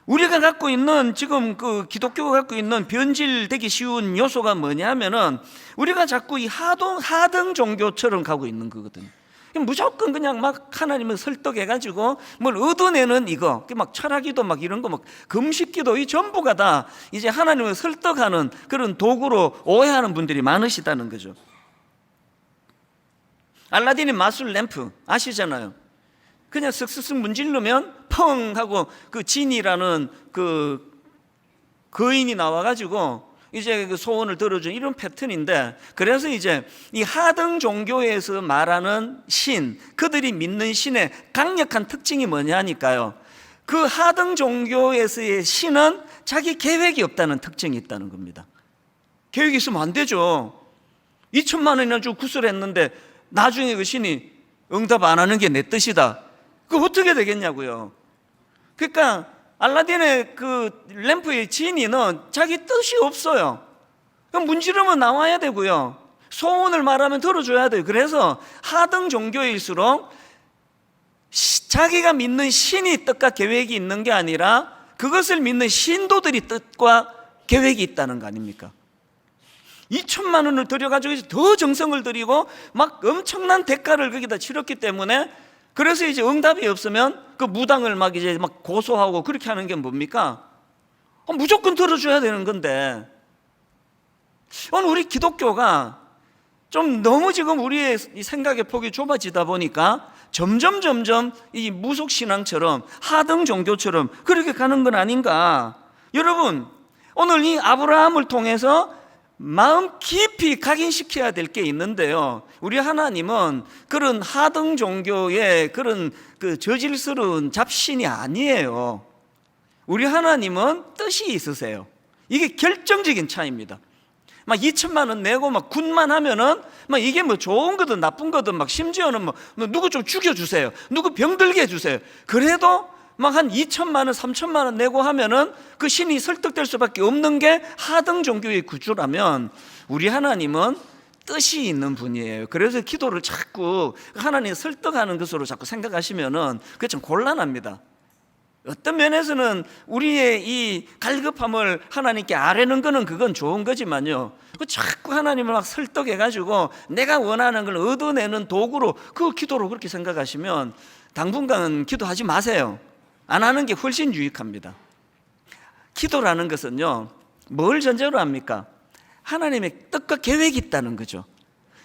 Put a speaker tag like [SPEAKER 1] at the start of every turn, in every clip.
[SPEAKER 1] 우리가 갖고 있는 지금 그 기독교가 갖고 있는 변질되기 쉬운 요소가 뭐냐면은 우리가 자꾸 이 하등 종교처럼 가고 있는 거거든요. 무조건 그냥 막 하나님을 설득해가지고 뭘 얻어내는 이거, 막 철학기도 막 이런 거 막 금식기도 이 전부가 다 이제 하나님을 설득하는 그런 도구로 오해하는 분들이 많으시다는 거죠. 알라딘의 마술 램프 아시잖아요. 그냥 쓱쓱쓱 문지르면 펑 하고 그 진이라는 그 거인이 나와가지고 이제 그 소원을 들어준 이런 패턴인데, 그래서 이제 이 하등 종교에서 말하는 신, 그들이 믿는 신의 강력한 특징이 뭐냐니까요. 그 하등 종교에서의 신은 자기 계획이 없다는 특징이 있다는 겁니다. 계획이 있으면 안 되죠. 2천만 원이나 주고 구슬했는데 나중에 그 신이 응답 안 하는 게 내 뜻이다. 그거 어떻게 되겠냐고요. 그러니까 알라딘의 그 램프의 지니는 자기 뜻이 없어요. 그럼 문지르면 나와야 되고요, 소원을 말하면 들어줘야 돼요. 그래서 하등 종교일수록 자기가 믿는 신이 뜻과 계획이 있는 게 아니라 그것을 믿는 신도들이 뜻과 계획이 있다는 거 아닙니까? 2천만 원을 들여가지고 더 정성을 들이고 막 엄청난 대가를 거기다 치렀기 때문에, 그래서 이제 응답이 없으면 그 무당을 막 이제 막 고소하고 그렇게 하는 게 뭡니까? 무조건 들어줘야 되는 건데, 오늘 우리 기독교가 좀 너무 지금 우리의 생각의 폭이 좁아지다 보니까 점점 이 무속신앙처럼 하등 종교처럼 그렇게 가는 건 아닌가. 여러분, 오늘 이 아브라함을 통해서 마음 깊이 각인시켜야 될 게 있는데요, 우리 하나님은 그런 하등 종교의 그런 그 저질스러운 잡신이 아니에요. 우리 하나님은 뜻이 있으세요. 이게 결정적인 차이입니다. 막 2천만 원 내고 막 굿만 하면은 막 이게 뭐 좋은 거든 나쁜 거든 막 심지어는 뭐 누구 좀 죽여주세요, 누구 병들게 해주세요, 그래도 막 한 2천만 원, 3천만 원 내고 하면은 그 신이 설득될 수밖에 없는 게 하등 종교의 구조라면, 우리 하나님은 뜻이 있는 분이에요. 그래서 기도를 자꾸 하나님 설득하는 것으로 자꾸 생각하시면은 그게 좀 곤란합니다. 어떤 면에서는 우리의 이 갈급함을 하나님께 아뢰는 거는 그건 좋은 거지만요, 자꾸 하나님을 막 설득해가지고 내가 원하는 걸 얻어내는 도구로 그 기도로 그렇게 생각하시면 당분간은 기도하지 마세요. 안 하는 게 훨씬 유익합니다. 기도라는 것은요, 뭘 전제로 합니까? 하나님의 뜻과 계획이 있다는 거죠.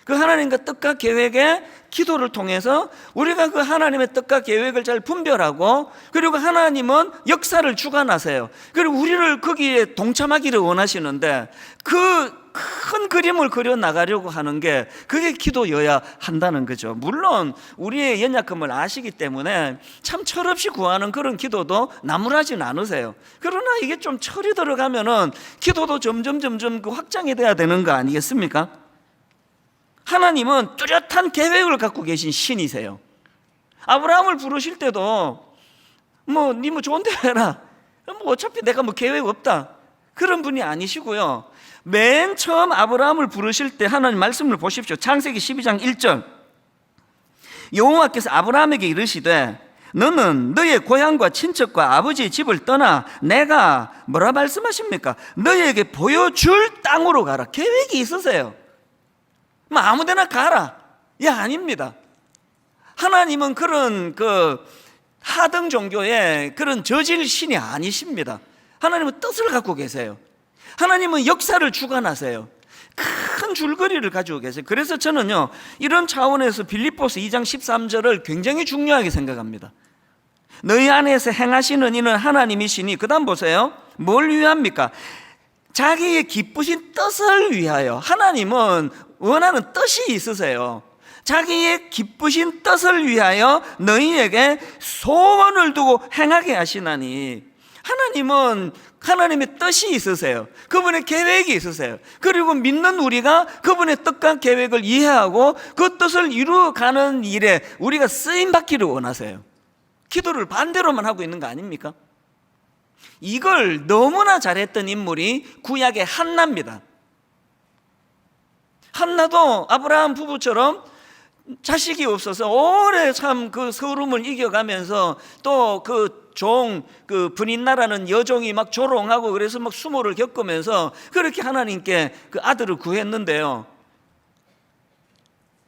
[SPEAKER 1] 그 하나님과 뜻과 계획에 기도를 통해서 우리가 그 하나님의 뜻과 계획을 잘 분별하고, 그리고 하나님은 역사를 주관하세요. 그리고 우리를 거기에 동참하기를 원하시는데 그 큰 그림을 그려 나가려고 하는 게 그게 기도여야 한다는 거죠. 물론 우리의 연약함을 아시기 때문에 참 철없이 구하는 그런 기도도 나무라진 않으세요. 그러나 이게 좀 철이 들어가면은 기도도 점점 그 확장이 돼야 되는 거 아니겠습니까? 하나님은 뚜렷한 계획을 갖고 계신 신이세요. 아브라함을 부르실 때도 니 좋은 데 해라, 어차피 내가 계획 없다, 그런 분이 아니시고요. 맨 처음 아브라함을 부르실 때 하나님 말씀을 보십시오. 창세기 12장 1절, 여호와께서 아브라함에게 이르시되 너는 너의 고향과 친척과 아버지의 집을 떠나 내가 뭐라 말씀하십니까? 너에게 보여줄 땅으로 가라. 계획이 있으세요. 아무데나 가라, 아닙니다. 하나님은 그런 하등 종교의 그런 저질 신이 아니십니다. 하나님은 뜻을 갖고 계세요. 하나님은 역사를 주관하세요. 큰 줄거리를 가지고 계세요. 그래서 저는요, 이런 차원에서 빌립보서 2장 13절을 굉장히 중요하게 생각합니다. 너희 안에서 행하시는 이는 하나님이시니, 그 다음 보세요. 뭘 위합니까? 자기의 기쁘신 뜻을 위하여. 하나님은 원하는 뜻이 있으세요. 자기의 기쁘신 뜻을 위하여 너희에게 소원을 두고 행하게 하시나니, 하나님은 하나님의 뜻이 있으세요. 그분의 계획이 있으세요. 그리고 믿는 우리가 그분의 뜻과 계획을 이해하고 그 뜻을 이루어가는 일에 우리가 쓰임받기를 원하세요. 기도를 반대로만 하고 있는 거 아닙니까? 이걸 너무나 잘했던 인물이 구약의 한나입니다. 한나도 아브라함 부부처럼 자식이 없어서 오래 참 그 서름을 이겨가면서 또 그 분인나라는 여종이 막 조롱하고 그래서 막 수모를 겪으면서 그렇게 하나님께 그 아들을 구했는데요.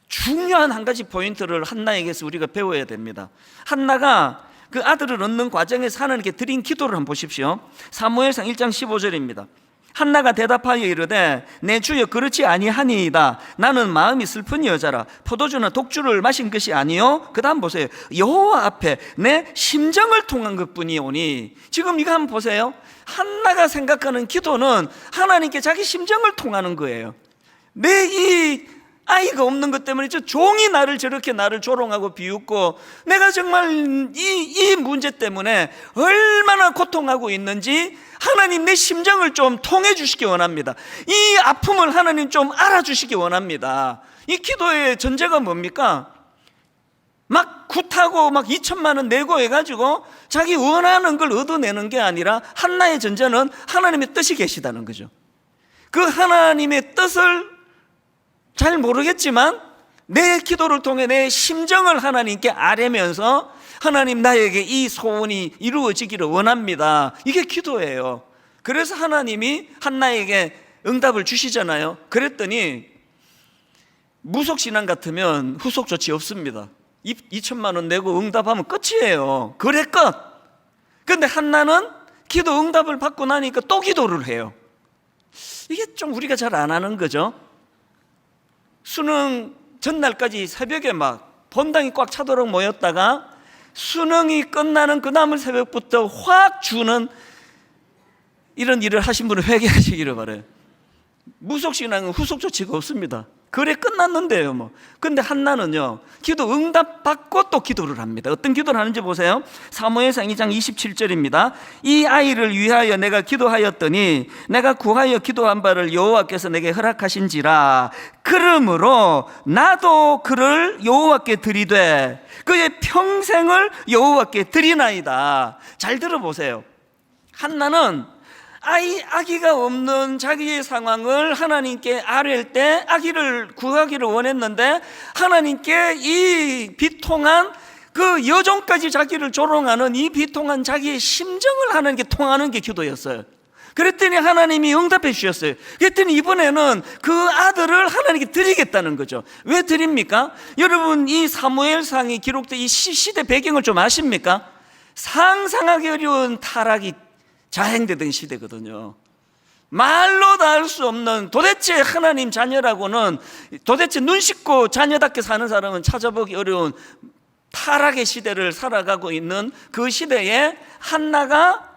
[SPEAKER 1] 중요한 한 가지 포인트를 한나에게서 우리가 배워야 됩니다. 한나가 그 아들을 얻는 과정에서 하나님께 드린 기도를 한번 보십시오. 사무엘상 1장 15절입니다. 한나가 대답하여 이르되 내 주여 그렇지 아니하니이다. 나는 마음이 슬픈 여자라. 포도주나 독주를 마신 것이 아니요. 그 다음 보세요. 여호와 앞에 내 심정을 통한 것뿐이오니. 지금 이거 한번 보세요. 한나가 생각하는 기도는 하나님께 자기 심정을 통하는 거예요. 내 이 아이가 없는 것 때문에 저 종이 저렇게 나를 조롱하고 비웃고 내가 정말 이 문제 때문에 얼마나 고통하고 있는지 하나님 내 심정을 좀 통해 주시기 원합니다. 이 아픔을 하나님 좀 알아주시기 원합니다. 이 기도의 전제가 뭡니까? 막 굿하고 막 2천만 원 내고 해가지고 자기 원하는 걸 얻어내는 게 아니라 한나의 전제는 하나님의 뜻이 계시다는 거죠. 그 하나님의 뜻을 잘 모르겠지만 내 기도를 통해 내 심정을 하나님께 아뢰면서 하나님 나에게 이 소원이 이루어지기를 원합니다. 이게 기도예요. 그래서 하나님이 한나에게 응답을 주시잖아요. 그랬더니 무속신앙 같으면 후속 조치 없습니다. 2천만 원 내고 응답하면 끝이에요. 그래 끝. 그런데 한나는 기도 응답을 받고 나니까 또 기도를 해요. 이게 좀 우리가 잘 안 하는 거죠. 수능 전날까지 새벽에 막 본당이 꽉 차도록 모였다가 수능이 끝나는 그 다음 새벽부터 확 주는 이런 일을 하신 분은 회개하시기를 바라요. 무속신앙은 후속 조치가 없습니다. 그래 끝났는데요 뭐. 근데 한나는요 기도 응답 받고 또 기도를 합니다. 어떤 기도를 하는지 보세요. 사무엘상 2장 27절입니다. 이 아이를 위하여 내가 기도하였더니 내가 구하여 기도한 바를 여호와께서 내게 허락하신지라. 그러므로 나도 그를 여호와께 드리되 그의 평생을 여호와께 드리나이다. 잘 들어보세요. 한나는 아기가 없는 자기의 상황을 하나님께 아뢰일 때 아기를 구하기를 원했는데 하나님께 이 비통한 그 여종까지 자기를 조롱하는 이 비통한 자기의 심정을 하나님께 통하는 게 기도였어요. 그랬더니 하나님이 응답해 주셨어요. 그랬더니 이번에는 그 아들을 하나님께 드리겠다는 거죠. 왜 드립니까? 여러분 이 사무엘상이 기록된 이 시대 배경을 좀 아십니까? 상상하기 어려운 타락이 자행되던 시대거든요. 말로 다 할 수 없는 도대체 하나님 자녀라고는 도대체 눈 씻고 자녀답게 사는 사람은 찾아보기 어려운 타락의 시대를 살아가고 있는 그 시대에 한나가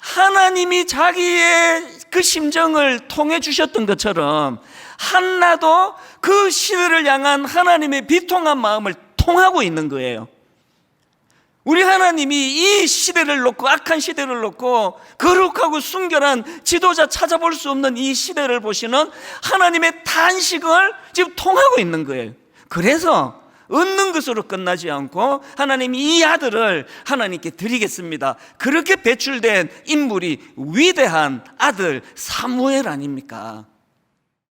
[SPEAKER 1] 하나님이 자기의 그 심정을 통해 주셨던 것처럼 한나도 그 시대를 향한 하나님의 비통한 마음을 통하고 있는 거예요. 우리 하나님이 이 시대를 놓고 악한 시대를 놓고 거룩하고 순결한 지도자 찾아볼 수 없는 이 시대를 보시는 하나님의 탄식을 지금 통하고 있는 거예요. 그래서 얻는 것으로 끝나지 않고 하나님이 이 아들을 하나님께 드리겠습니다. 그렇게 배출된 인물이 위대한 아들 사무엘 아닙니까?